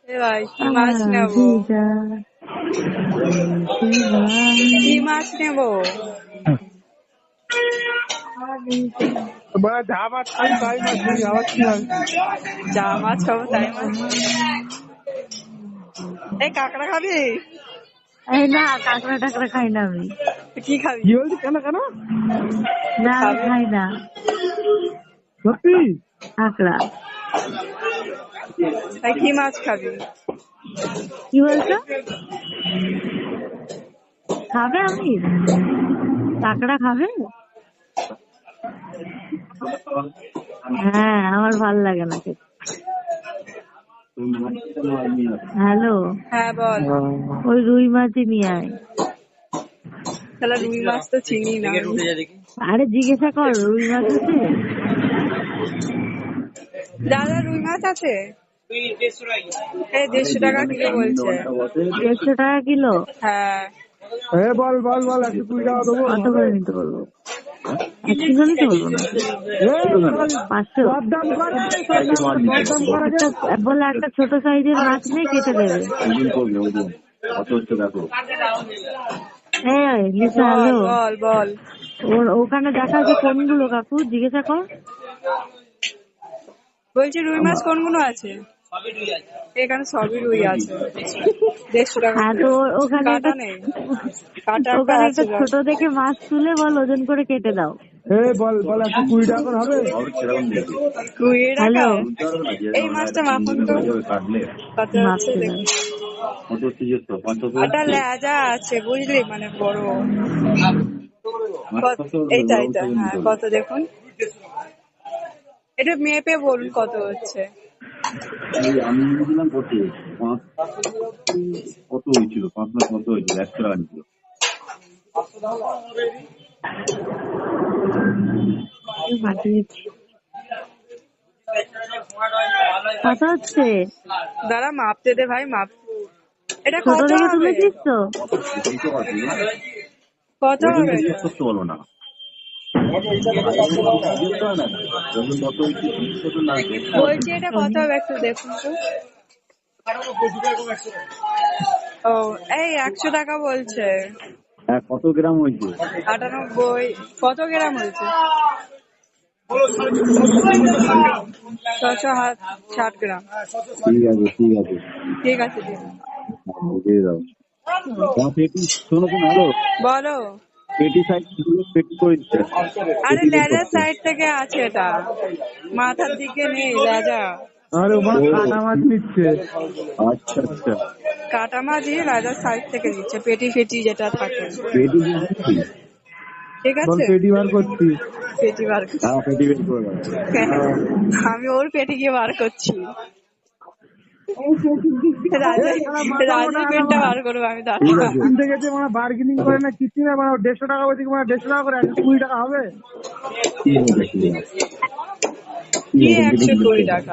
এ ভাই কি মাছ নেবো? কি মাছ নেবো? যা মাছ খাই তাই মাছ নিই, আবার কি মাছ? যা মাছ খাবো তাই মাছ। এই কাঁকড়া খাবি? এই না, কাঁকড়া টাকড়া খাই না আমি। কি খাবি? কি বলছি? কেন কেন? না আমি খাই না সত্যি? কাঁকড়া। কি মাছ খাবি? কি বলছো? খাবে আমি? কাঁকড়া খাবে? হ্যাঁ, আমার ভালো লাগে না খেতে। হ্যালো, হ্যাঁ বল। ওই রুই মাছই নিয়ে আয়। তাহলে রুই মাছ তো চিনি না। আরে জিজ্ঞাসা কর, রুই মাছ আছে? দাদা রুই মাছ আছে? এই 150 টাকা কিলো বলছে। 150 টাকা কিলো? হ্যাঁ। বল বল বল, 120 টাকা দেবো। কত করে নিতে বলবো? 1 কিলো নিতে বলবো না, 500। বলে একটা ছোট সাইজের মাছ নিয়ে কেটে দেবে। হ্যাঁ লিসা, হ্যালো, বল বল। ওখানে দেখা যে কোনগুলো কাকু জিজ্ঞাসা কর। বলছি রুই মাছ কোনগুলো আছে? এখানে সবই রুই আছে। 150 টাকা। হ্যাঁ তো ওখানে কাটা নেই, কাটা ওখানে একটা আছে। ছোট দেখে মাছ তুলে বল ওজন করে কেটে দাও। বল বল, 120 টাকা করে হবে? 20 টাকা? হ্যালো, এই মাছটা মাপুন তো কত হচ্ছে দেখি। এটা লেজা আছে বুঝলি, মানে বড়। এইটা এইটা, হ্যাঁ কত দেখুন, এটা মেপে বলুন কত হচ্ছে। আমি বলছিলাম কত হয়েছিল, 5 লাখ কত হয়েছিল, 100 টাকা নিছিল। কত হচ্ছে? দাঁড়া মাপতে দে ভাই, মাপ। এটা ছোট কত দেখে হবে? তুলেছিস তো? কত হবে? করতে বলো না, বলছি এটা কত হবে একটু দেখুন তো। ও এই 100 টাকা বলছে। কত গ্রাম হয়েছে? 98। কত গ্রাম হয়েছে? 660 গ্রাম। ঠিক আছে ঠিক আছে ঠিক আছে দিন। দিয়ে দাও। পেটি শোনো শোনো, হ্যালো বলো। পেটি সাইড পেটি করে দিচ্ছে। আরে লেজার সাইড থেকে আছে, এটা মাথার দিকে নেই লেজা। আরে ওখানে কাটা মাছ নিচ্ছে। আচ্ছা আচ্ছা, কাটা মাছই লেজার সাইড থেকে দিচ্ছে, পেটি ফেটি যেটা থাকে। পেটি ঠিক বল, আছে পেটি বার করছি। পেটি বার করছি। হ্যাঁ পেটি বের করে দাও। আমি ওর পেটি গিয়ে বার করছি। রাজের পেটটা বার করবো আমি, দাঁড়া। কিনতে গেছে মানে বার্গেনিং করে না কিছু না, মানে 150 টাকা বলছি, মানে 150 টাকা করে 120 টাকা হবে। কি হবে কি 120 টাকা?